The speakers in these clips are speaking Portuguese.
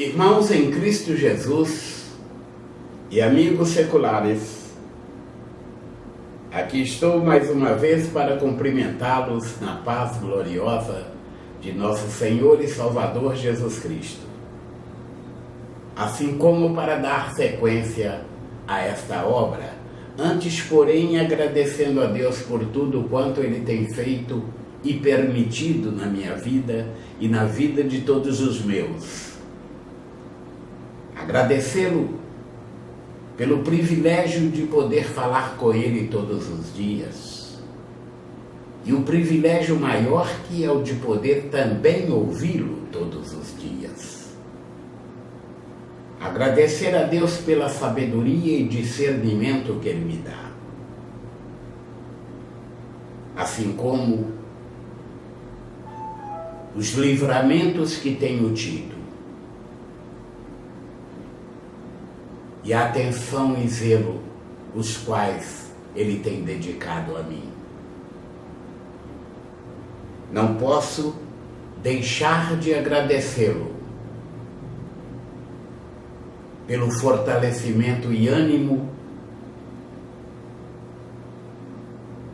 Irmãos em Cristo Jesus e amigos seculares, aqui estou mais uma vez para cumprimentá-los na paz gloriosa de nosso Senhor e Salvador Jesus Cristo, assim como para dar sequência a esta obra, antes, porém, agradecendo a Deus por tudo quanto Ele tem feito e permitido na minha vida e na vida de todos os meus. Agradecê-lo pelo privilégio de poder falar com Ele todos os dias. E o privilégio maior que é o de poder também ouvi-lo todos os dias. Agradecer a Deus pela sabedoria e discernimento que Ele me dá. Assim como os livramentos que tenho tido. E a atenção e zelo os quais Ele tem dedicado a mim. Não posso deixar de agradecê-lo pelo fortalecimento e ânimo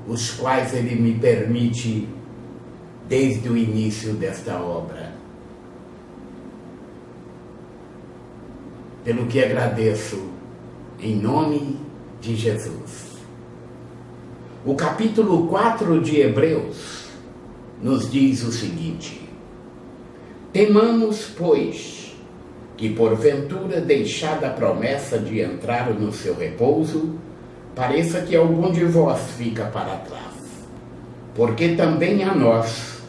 os quais Ele me permite desde o início desta obra. Pelo que agradeço, em nome de Jesus. O capítulo 4 de Hebreus nos diz o seguinte: temamos, pois, que porventura, deixada a promessa de entrar no seu repouso, pareça que algum de vós fica para trás. Porque também a nós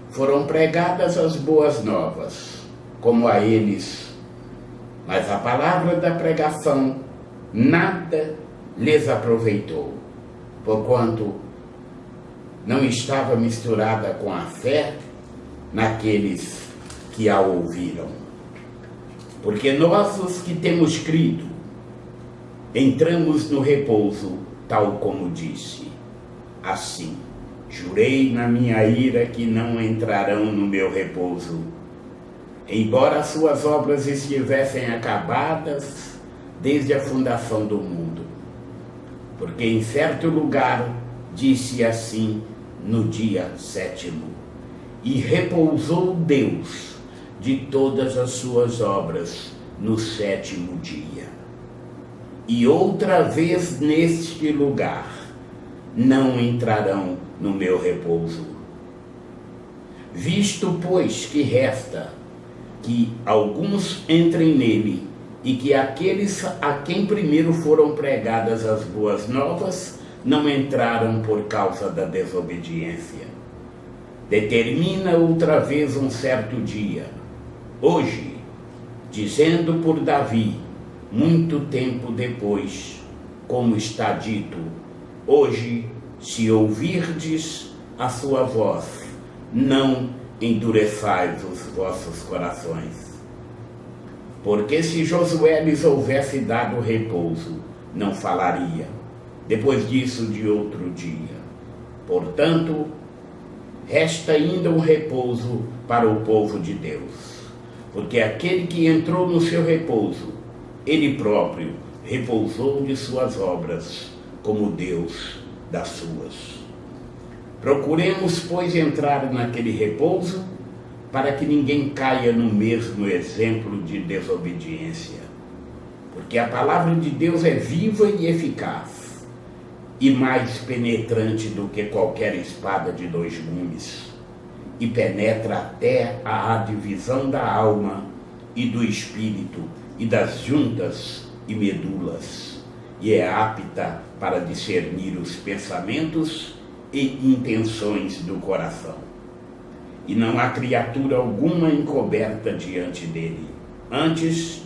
foram pregadas as boas novas, como a eles. Mas a palavra da pregação nada lhes aproveitou, porquanto não estava misturada com a fé naqueles que a ouviram. Porque nós, os que temos crido, entramos no repouso, tal como disse. Assim, jurei na minha ira que não entrarão no meu repouso, embora as suas obras estivessem acabadas desde a fundação do mundo. Porque em certo lugar disse assim no dia 7º, e repousou Deus de todas as suas obras no 7º dia. E outra vez neste lugar não entrarão no meu repouso. Visto, pois, que resta que alguns entrem nele, e que aqueles a quem primeiro foram pregadas as boas novas não entraram por causa da desobediência. Determina outra vez um certo dia, hoje, dizendo por Davi, muito tempo depois, como está dito: hoje, se ouvirdes a sua voz, não endureçais os vossos corações. Porque se Josué lhes houvesse dado repouso, não falaria, depois disso, de outro dia. Portanto, resta ainda um repouso para o povo de Deus. Porque aquele que entrou no seu repouso, ele próprio repousou de suas obras, como Deus das suas. Procuremos, pois, entrar naquele repouso, para que ninguém caia no mesmo exemplo de desobediência. Porque a palavra de Deus é viva e eficaz, e mais penetrante do que qualquer espada de 2 gumes, e penetra até a divisão da alma e do espírito, e das juntas e medulas, e é apta para discernir os pensamentos e intenções do coração. E não há criatura alguma encoberta diante dele. Antes,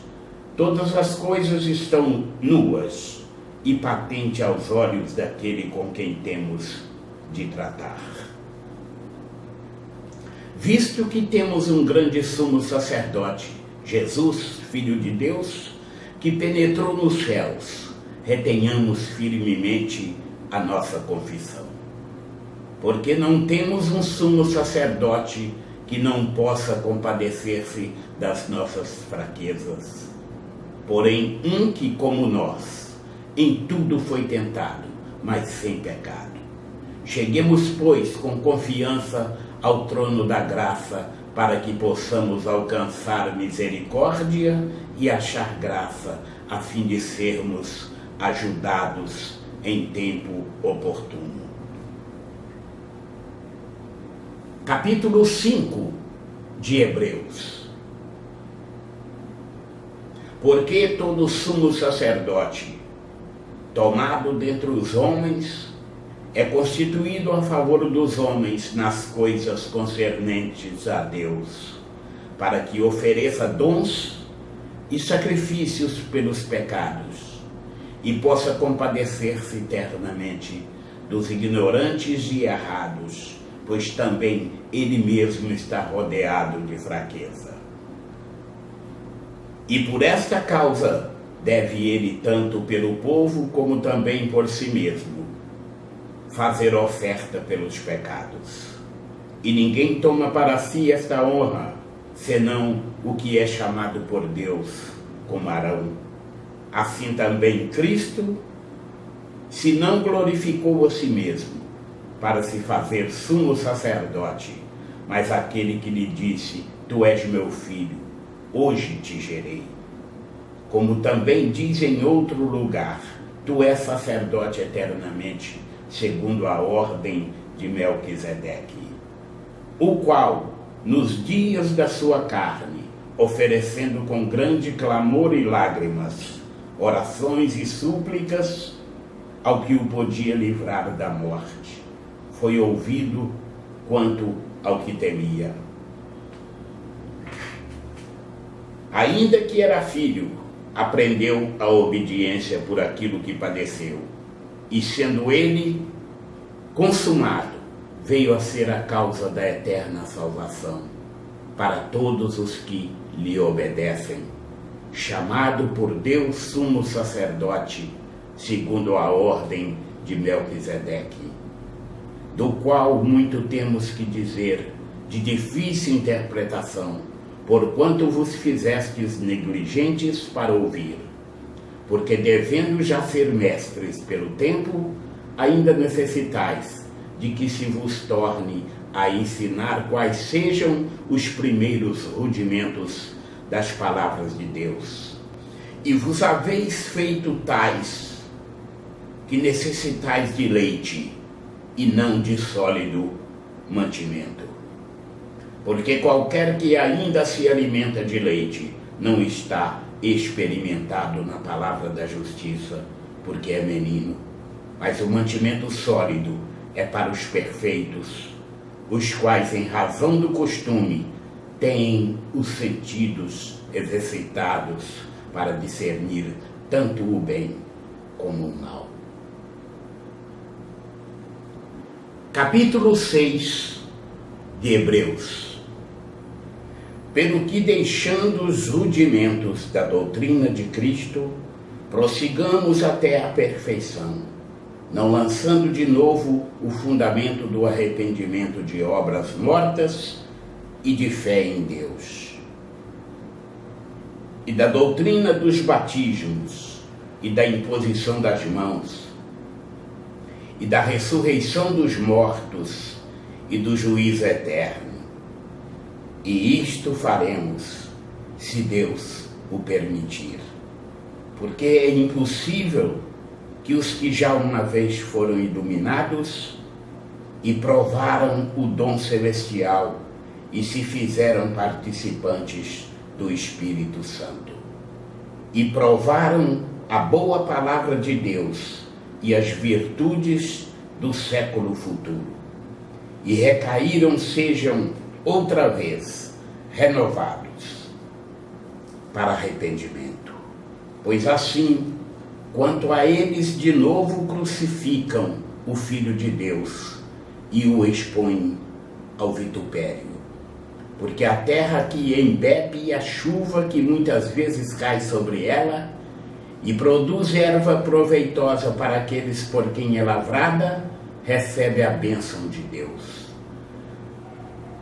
todas as coisas estão nuas e patente aos olhos daquele com quem temos de tratar. Visto que temos um grande sumo sacerdote, Jesus, Filho de Deus, que penetrou nos céus, retenhamos firmemente a nossa confissão. Porque não temos um sumo sacerdote que não possa compadecer-se das nossas fraquezas. Porém, um que, como nós, em tudo foi tentado, mas sem pecado. Cheguemos, pois, com confiança ao trono da graça, para que possamos alcançar misericórdia e achar graça, a fim de sermos ajudados em tempo oportuno. Capítulo 5 de Hebreus. Porque todo sumo sacerdote, tomado dentre os homens, é constituído a favor dos homens nas coisas concernentes a Deus, para que ofereça dons e sacrifícios pelos pecados, e possa compadecer-se eternamente dos ignorantes e errados, pois também ele mesmo está rodeado de fraqueza. E por esta causa deve ele, tanto pelo povo como também por si mesmo, fazer oferta pelos pecados. E ninguém toma para si esta honra, senão o que é chamado por Deus, como Arão. Assim também Cristo, se não glorificou a si mesmo, para se fazer sumo sacerdote, mas aquele que lhe disse: Tu és meu filho, hoje te gerei. Como também diz em outro lugar: Tu és sacerdote eternamente, segundo a ordem de Melquisedeque, o qual, nos dias da sua carne, oferecendo com grande clamor e lágrimas, orações e súplicas ao que o podia livrar da morte, foi ouvido quanto ao que temia. Ainda que era filho, aprendeu a obediência por aquilo que padeceu, e sendo ele consumado, veio a ser a causa da eterna salvação para todos os que lhe obedecem, chamado por Deus sumo sacerdote, segundo a ordem de Melquisedeque, do qual muito temos que dizer, de difícil interpretação, porquanto vos fizestes negligentes para ouvir. Porque devendo já ser mestres pelo tempo, ainda necessitais de que se vos torne a ensinar quais sejam os primeiros rudimentos das palavras de Deus. E vos haveis feito tais que necessitais de leite e não de sólido mantimento. Porque qualquer que ainda se alimenta de leite não está experimentado na palavra da justiça, porque é menino. Mas o mantimento sólido é para os perfeitos, os quais, em razão do costume, têm os sentidos exercitados para discernir tanto o bem como o mal. Capítulo 6 de Hebreus. Pelo que, deixando os rudimentos da doutrina de Cristo, prossigamos até a perfeição, não lançando de novo o fundamento do arrependimento de obras mortas e de fé em Deus, e da doutrina dos batismos, e da imposição das mãos, e da ressurreição dos mortos, e do juízo eterno. E isto faremos, se Deus o permitir. Porque é impossível que os que já uma vez foram iluminados e provaram o dom celestial e se fizeram participantes do Espírito Santo, e provaram a boa palavra de Deus e as virtudes do século futuro, e recaíram, sejam outra vez renovados para arrependimento. Pois assim, quanto a eles, de novo crucificam o Filho de Deus e o expõem ao vitupério. Porque a terra que embebe e a chuva que muitas vezes cai sobre ela, e produz erva proveitosa para aqueles por quem é lavrada, recebe a bênção de Deus.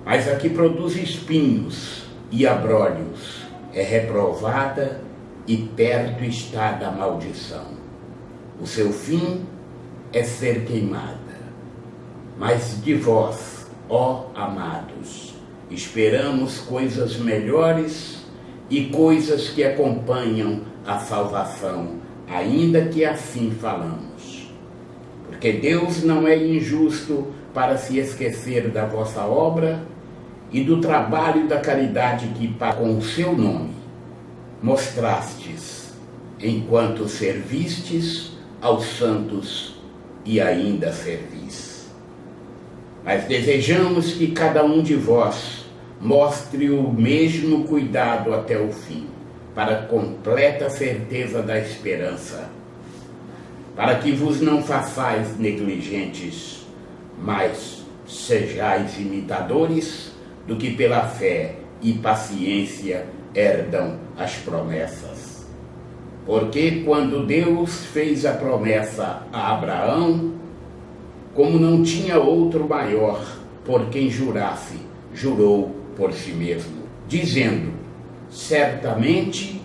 Mas a que produz espinhos e abrolhos, é reprovada e perto está da maldição. O seu fim é ser queimada. Mas de vós, ó amados, esperamos coisas melhores e coisas que acompanham a salvação, ainda que assim falamos. Porque Deus não é injusto para se esquecer da vossa obra e do trabalho da caridade que, com o seu nome, mostrastes, enquanto servistes aos santos e ainda servis. Mas desejamos que cada um de vós mostre o mesmo cuidado até o fim, para a completa certeza da esperança, para que vos não façais negligentes, mas sejais imitadores do que pela fé e paciência herdam as promessas. Porque quando Deus fez a promessa a Abraão, como não tinha outro maior por quem jurasse, jurou por si mesmo, dizendo: certamente,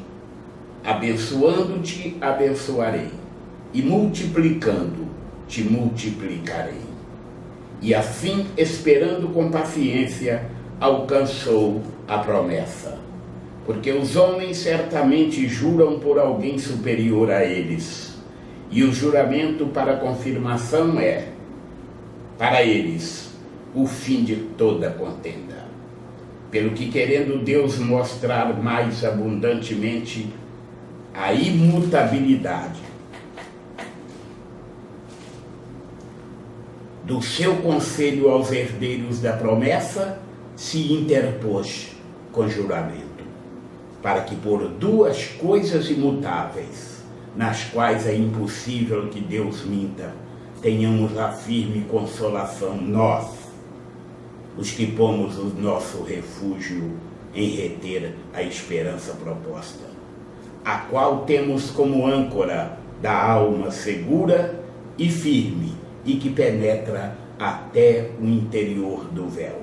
abençoando-te, abençoarei, e multiplicando, te multiplicarei. E assim, esperando com paciência, alcançou a promessa. Porque os homens certamente juram por alguém superior a eles, e o juramento para confirmação é, para eles, o fim de toda contenda. Pelo que, querendo Deus mostrar mais abundantemente a imutabilidade do seu conselho aos herdeiros da promessa, se interpôs com juramento, para que por duas coisas imutáveis, nas quais é impossível que Deus minta, tenhamos a firme consolação nós, os que pomos o nosso refúgio em reter a esperança proposta, a qual temos como âncora da alma segura e firme, e que penetra até o interior do véu,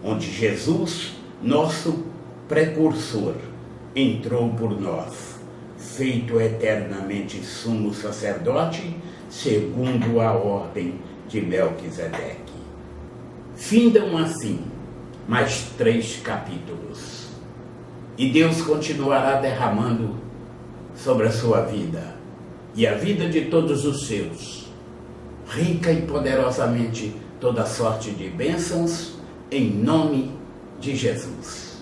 onde Jesus, nosso precursor, entrou por nós, feito eternamente sumo sacerdote, segundo a ordem de Melquisedeque. Findam assim mais 3 capítulos, e Deus continuará derramando sobre a sua vida e a vida de todos os seus, rica e poderosamente, toda sorte de bênçãos, em nome de Jesus.